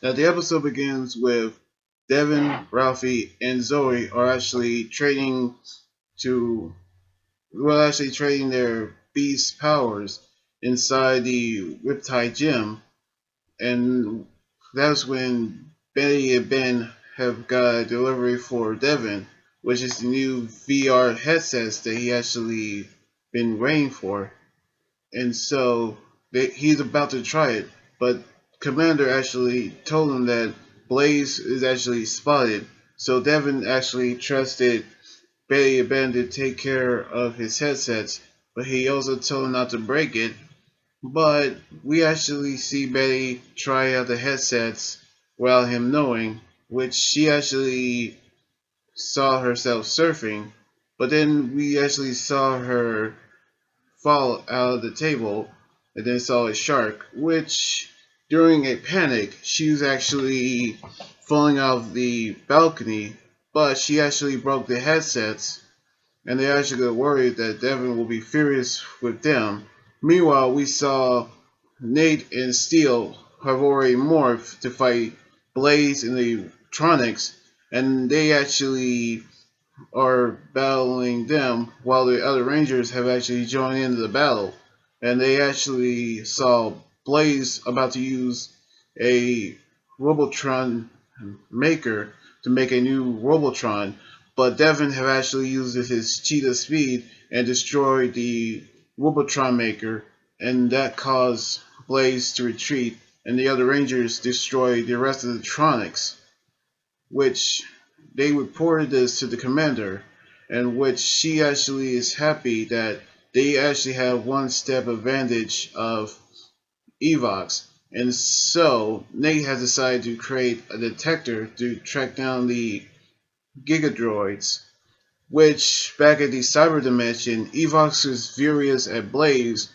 Now the episode begins with Devin, Ralphie, and Zoe are actually trading their beast powers inside the Riptide Gym, and that's when Betty and Ben have got a delivery for Devin, which is the new VR headsets that he actually been waiting for. And so he's about to try it, but Commander actually told him that Blaze is actually spotted. So Devin actually trusted Betty and Ben to take care of his headsets, but he also told him not to break it. But we actually see Betty try out the headsets without him knowing, which she actually saw herself surfing. But then we actually saw her fall out of the table and then saw a shark, which during a panic, she was actually falling off the balcony, but she actually broke the headsets and they actually got worried that Devin will be furious with them. Meanwhile, we saw Nate and Steel have already morphed to fight Blaze and the Tronics, and they actually are battling them while the other Rangers have actually joined into the battle. And they actually saw Blaze about to use a Robotron maker to make a new Robotron, but Devin have actually used his cheetah speed and destroyed the Robotron maker, and that caused Blaze to retreat, and the other Rangers destroyed the rest of the Tronics, which they reported this to the commander, and which she actually is happy that they actually have one step advantage of Evox. And so Nate has decided to create a detector to track down the Gigadroids, which back at the Cyber Dimension, Evox is furious at Blaze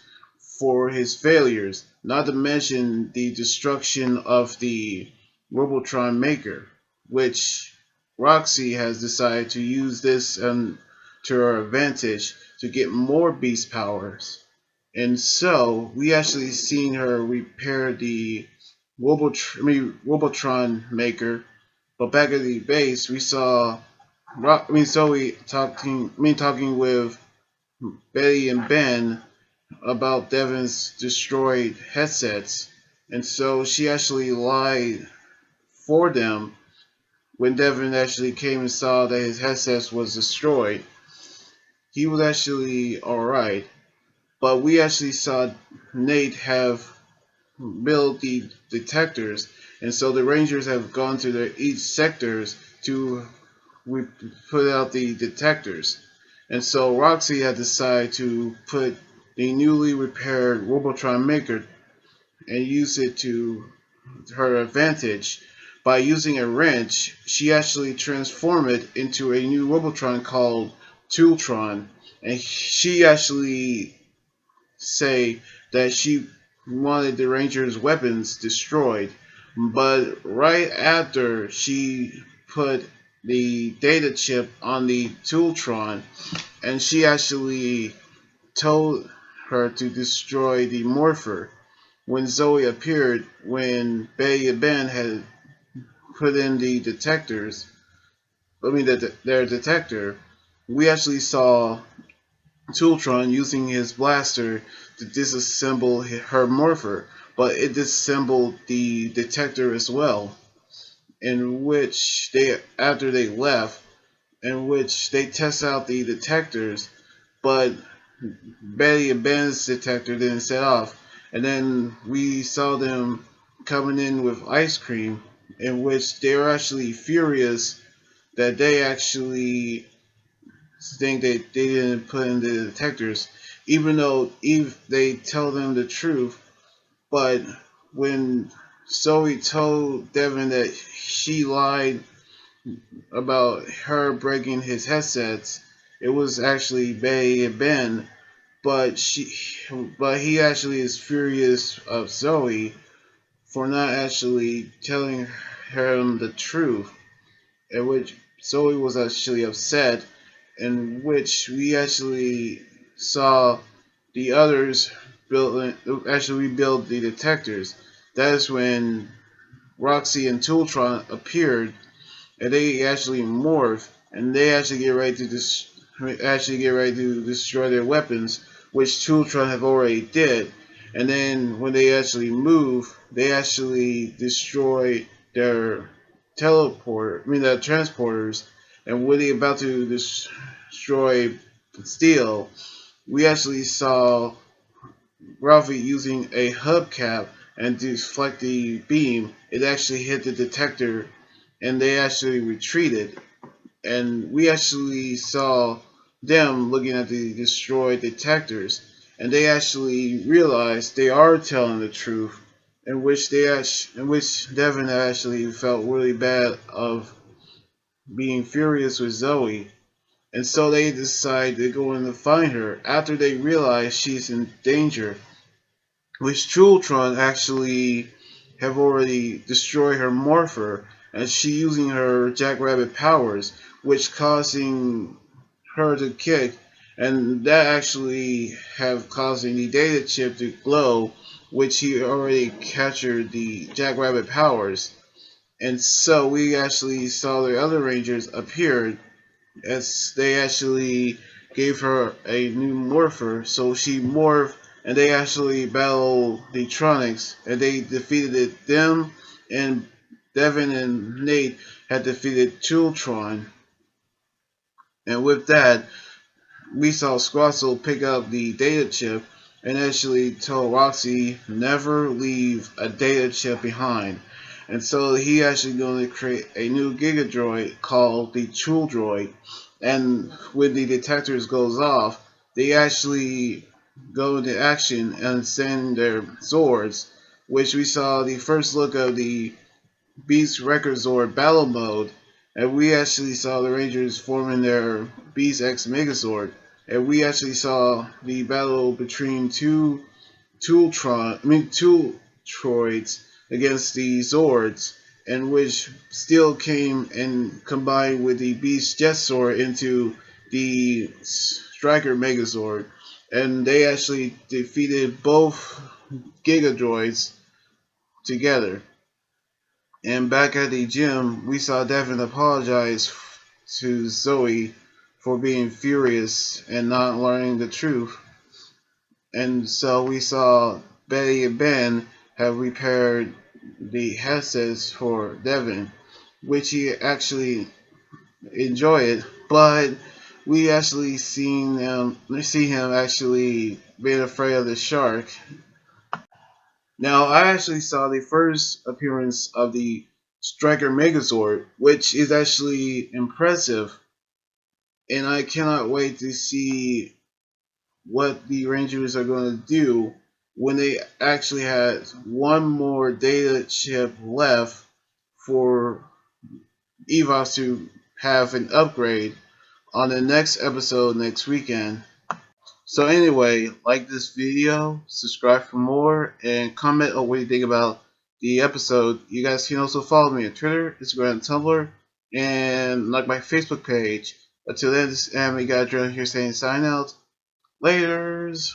for his failures, not to mention the destruction of the Robotron Maker, which Roxy has decided to use this to her advantage to get more beast powers. And so we actually seen her repair the Robotron Maker, but back at the base we saw Zoe talking with Betty and Ben about Devin's destroyed headsets, and so she actually lied for them when Devin actually came and saw that his headsets was destroyed. He was actually alright, but we actually saw Nate have built the detectors, and so the Rangers have gone to each sectors to put out the detectors. And so Roxy had decided to put the newly repaired Robotron Maker and use it to her advantage. By using a wrench, she actually transformed it into a new Robotron called Tooltron. And she actually say that she wanted the Rangers' weapons destroyed. But right after she put the data chip on the Tooltron, and she actually told her to destroy the Morpher. When Zoe appeared, when Betty and Ben had put in the detectors, their detector, we actually saw Tooltron using his blaster to disassemble her Morpher, but it disassembled the detector as well. In which after they left, in which they test out the detectors, but Betty and Ben's detector didn't set off. And then we saw them coming in with ice cream, in which they were actually furious that they actually think that they didn't put in the detectors, even though they tell them the truth. But when Zoe told Devin that she lied about her breaking his headsets, it was actually Betty and Ben, but he actually is furious of Zoe for not actually telling him the truth, in which Zoe was actually upset, in which we actually saw the others actually rebuild the detectors. That is when Roxy and Tooltron appeared, and they actually morph, and they actually get ready to destroy their weapons, which Tooltron have already did. And then when they actually move, they actually destroy their their transporters. And when they about to destroy Steel, we actually saw Ralphie using a hubcap and deflect the beam. It actually hit the detector, and they actually retreated. And we actually saw them looking at the destroyed detectors, and they actually realized they are telling the truth, in which Devin actually felt really bad of being furious with Zoe, and so they decide to go in to find her after they realize she's in danger, which Trultron actually have already destroyed her Morpher, and she using her Jackrabbit powers, which causing her to kick, and that actually have causing the data chip to glow, which he already captured the Jackrabbit powers. And so we actually saw the other Rangers appeared as they actually gave her a new morpher, so she morphed, and they actually battled the Tronics, and they defeated it. Them and Devin and Nate had defeated Chultron, and with that, we saw Squazzle pick up the data chip and actually told Roxy never leave a data chip behind. And so he actually going to create a new Giga Droid called the Chul Droid. And when the detectors goes off, they actually go into action and send their Zords, which we saw the first look of the Beast Record Zord battle mode, and we actually saw the Rangers forming their Beast X Megazord, and we actually saw the battle between two Troids against the Zords, and which still came and combined with the Beast Jet Sword into the Striker Megazord, and they actually defeated both Giga Droids together. And back at the gym, we saw Devin apologize to Zoe for being furious and not learning the truth. And so we saw Betty and Ben have repaired the headsets for Devin, which he actually enjoyed. But we actually see him actually being afraid of the shark. Now, I actually saw the first appearance of the Striker Megazord, which is actually impressive, and I cannot wait to see what the Rangers are going to do when they actually had one more data chip left for Evos to have an upgrade on the next episode next weekend. So anyway, like this video, subscribe for more, and comment on what you think about the episode. You guys can also follow me on Twitter, Instagram, and Tumblr, and like my Facebook page. Until then, this is Amy Gadra here saying sign out. Laters!